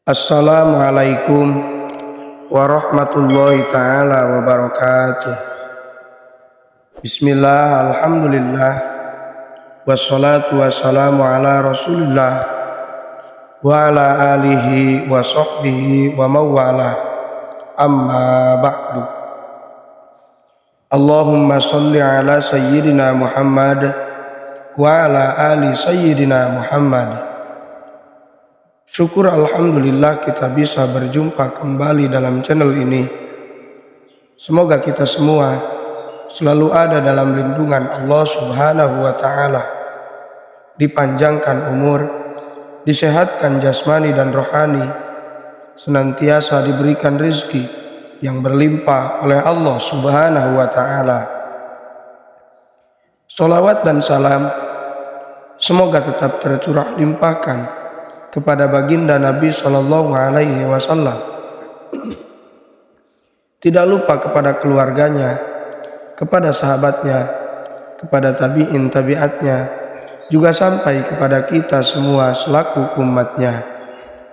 Assalamualaikum warahmatullahi taala wabarakatuh. Bismillah, alhamdulillah, wassalatu wassalamu ala rasulillah wa ala alihi wa sahbihi wa mawala, amma ba'du. Allahumma salli ala sayyidina Muhammad wa ala ali sayyidina Muhammad. Syukur alhamdulillah kita bisa berjumpa kembali dalam channel ini. Semoga kita semua selalu ada dalam lindungan Allah Subhanahu wa ta'ala, dipanjangkan umur, disehatkan jasmani dan rohani, senantiasa diberikan rizki yang berlimpah oleh Allah Subhanahu wa ta'ala. Sholawat dan salam semoga tetap tercurah limpahkan kepada baginda Nabi Shallallahu Alaihi Wasallam, tidak lupa kepada keluarganya, kepada sahabatnya, kepada tabi'in tabi'atnya, juga sampai kepada kita semua selaku umatnya.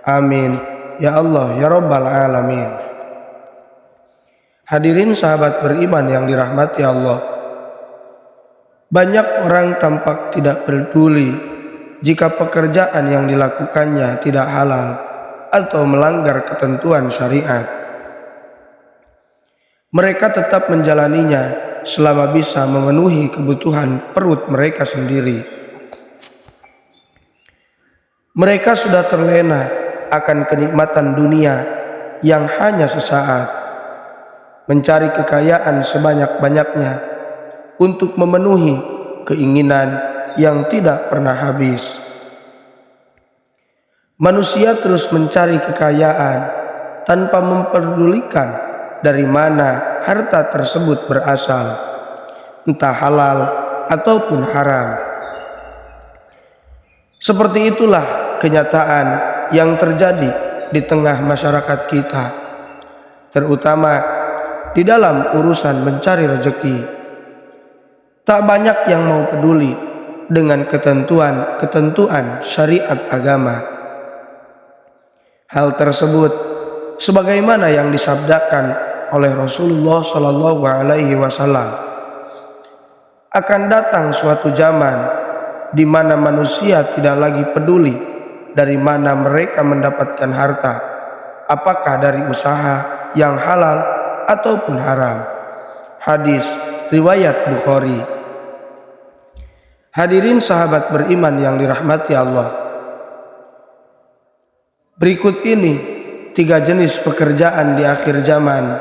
Amin ya Allah ya Rabbal Alamin. Hadirin sahabat beriman yang dirahmati Allah, banyak orang tampak tidak peduli jika pekerjaan yang dilakukannya tidak halal atau melanggar ketentuan syariat. Mereka tetap menjalaninya selama bisa memenuhi kebutuhan perut mereka sendiri. Mereka sudah terlena akan kenikmatan dunia yang hanya sesaat, mencari kekayaan sebanyak-banyaknya untuk memenuhi keinginan yang tidak pernah habis. Manusia terus mencari kekayaan tanpa memperdulikan dari mana harta tersebut berasal, entah halal ataupun haram. Seperti itulah kenyataan yang terjadi di tengah masyarakat kita, terutama di dalam urusan mencari rezeki. Tak banyak yang mau peduli dengan ketentuan syariat agama. Hal tersebut sebagaimana yang disabdakan oleh Rasulullah Shallallahu Alaihi Wasallam, akan datang suatu zaman di mana manusia tidak lagi peduli dari mana mereka mendapatkan harta, apakah dari usaha yang halal ataupun haram. Hadis riwayat Bukhari. Hadirin sahabat beriman yang dirahmati Allah, berikut ini 3 jenis pekerjaan di akhir zaman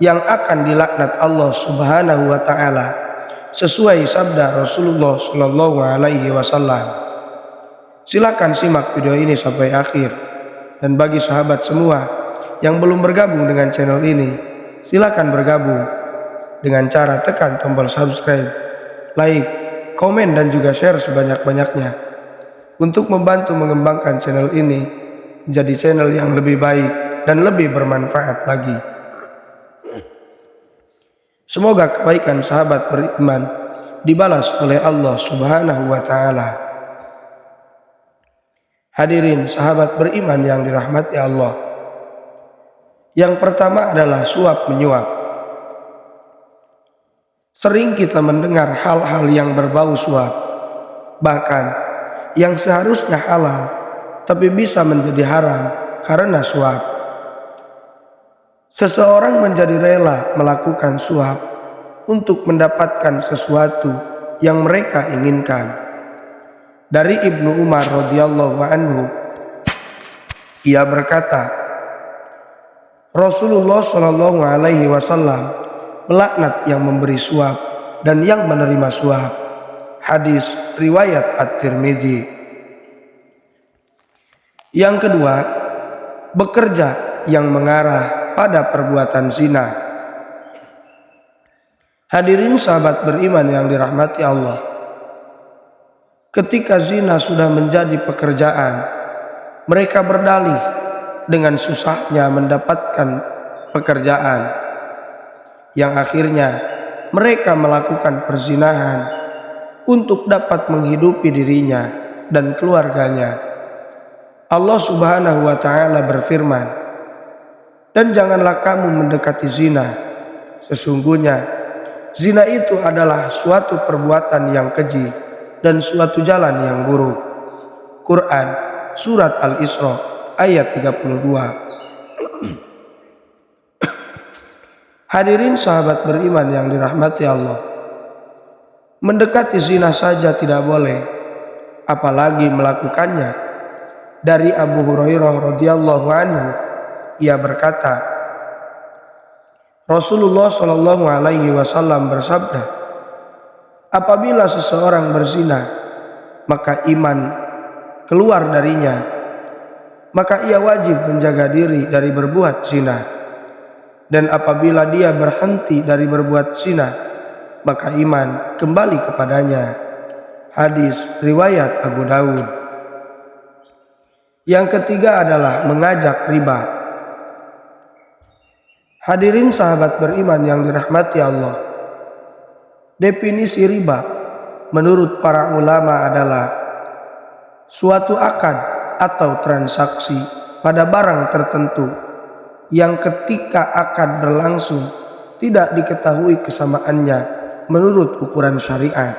yang akan dilaknat Allah Subhanahu wa ta'ala sesuai sabda Rasulullah Shallallahu Alaihi Wasallam. Silakan simak video ini sampai akhir, dan bagi sahabat semua yang belum bergabung dengan channel ini, silakan bergabung dengan cara tekan tombol subscribe, like, komen dan juga share sebanyak-banyaknya untuk membantu mengembangkan channel ini menjadi channel yang lebih baik dan lebih bermanfaat lagi. Semoga kebaikan sahabat beriman dibalas oleh Allah Subhanahu wa ta'ala. Hadirin sahabat beriman yang dirahmati Allah, yang pertama adalah suap menyuap. Sering kita mendengar hal-hal yang berbau suap, bahkan yang seharusnya halal tapi bisa menjadi haram karena suap. Seseorang menjadi rela melakukan suap untuk mendapatkan sesuatu yang mereka inginkan. Dari Ibnu Umar radhiyallahu anhu, ia berkata, Rasulullah Shallallahu Alaihi Wasallam melaknat yang memberi suap dan yang menerima suap. Hadis riwayat At-Tirmidzi. Yang kedua, bekerja yang mengarah pada perbuatan zina. Hadirin sahabat beriman yang dirahmati Allah, ketika zina sudah menjadi pekerjaan, mereka berdalih dengan susahnya mendapatkan pekerjaan, yang akhirnya mereka melakukan perzinahan untuk dapat menghidupi dirinya dan keluarganya. Allah Subhanahu wa Ta'ala berfirman, "Dan janganlah kamu mendekati zina. Sesungguhnya zina itu adalah suatu perbuatan yang keji dan suatu jalan yang buruk." Quran Surat Al-Isra ayat 32. Hadirin sahabat beriman yang dirahmati Allah, mendekati zina saja tidak boleh, apalagi melakukannya. Dari Abu Hurairah radhiyallahu anhu, ia berkata, Rasulullah Shallallahu alaihi wasallam bersabda, apabila seseorang berzina, maka iman keluar darinya, maka ia wajib menjaga diri dari berbuat zina. Dan apabila dia berhenti dari berbuat zina, maka iman kembali kepadanya. Hadis riwayat Abu Dawud. Yang ketiga adalah mengajak riba. Hadirin sahabat beriman yang dirahmati Allah, definisi riba menurut para ulama adalah suatu akad atau transaksi pada barang tertentu yang ketika akad berlangsung tidak diketahui kesamaannya menurut ukuran syariat,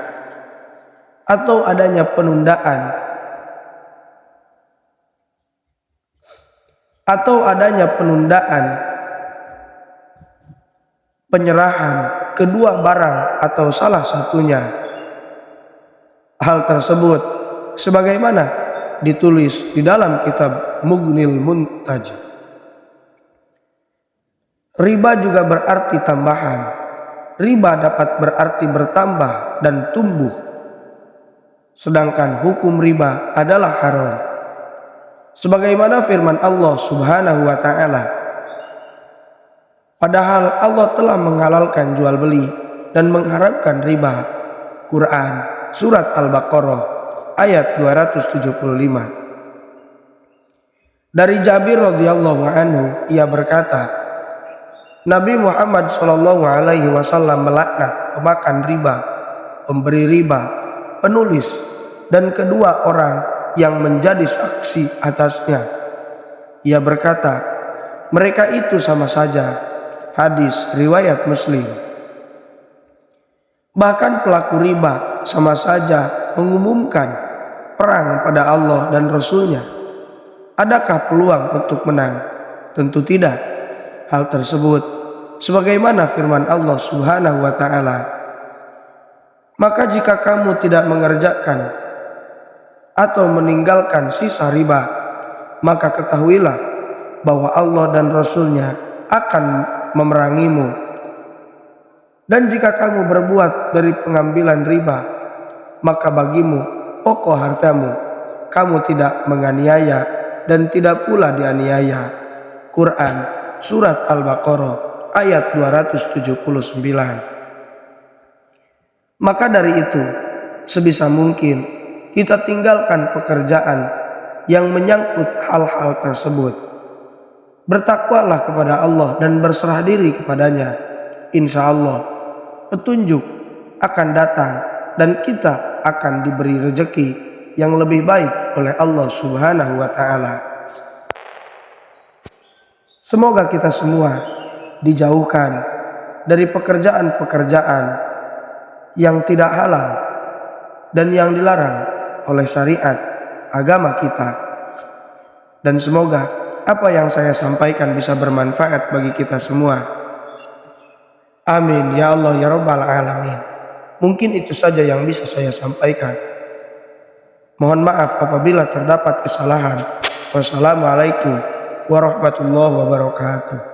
atau adanya penundaan penyerahan kedua barang atau salah satunya. Hal tersebut sebagaimana ditulis di dalam kitab Mughnil Muntaj. Riba juga berarti tambahan. Riba dapat berarti bertambah dan tumbuh. Sedangkan hukum riba adalah haram. Sebagaimana firman Allah Subhanahu wa Ta'ala, padahal Allah telah menghalalkan jual beli dan mengharamkan riba. Quran Surat Al-Baqarah ayat 275. Dari Jabir radhiyallahu anhu, ia berkata, Nabi Muhammad Shallallahu alaihi wasallam melaknat pemakan riba, pemberi riba, penulis, dan kedua orang yang menjadi saksi atasnya. Ia berkata, mereka itu sama saja. Hadis riwayat Muslim. Bahkan pelaku riba sama saja mengumumkan perang pada Allah dan Rasul-Nya. Adakah peluang untuk menang? Tentu tidak. Hal tersebut sebagaimana firman Allah Subhanahu wa Ta'ala, maka jika kamu tidak mengerjakan atau meninggalkan sisa riba, maka ketahuilah bahwa Allah dan Rasul-Nya akan memerangimu. Dan jika kamu berbuat dari pengambilan riba, maka bagimu pokok hartamu, kamu tidak menganiaya dan tidak pula dianiaya. Quran Surat Al-Baqarah ayat 279. Maka dari itu, sebisa mungkin kita tinggalkan pekerjaan yang menyangkut hal-hal tersebut. Bertakwalah kepada Allah dan berserah diri kepadanya. Insya Allah petunjuk akan datang dan kita akan diberi rezeki yang lebih baik oleh Allah Subhanahu wa Ta'ala. Semoga kita semua dijauhkan dari pekerjaan-pekerjaan yang tidak halal dan yang dilarang oleh syariat agama kita. Dan semoga apa yang saya sampaikan bisa bermanfaat bagi kita semua. Amin ya Allah ya Rabbal Alamin. Mungkin itu saja yang bisa saya sampaikan. Mohon maaf apabila terdapat kesalahan. Wassalamualaikum warahmatullahi wabarakatuh.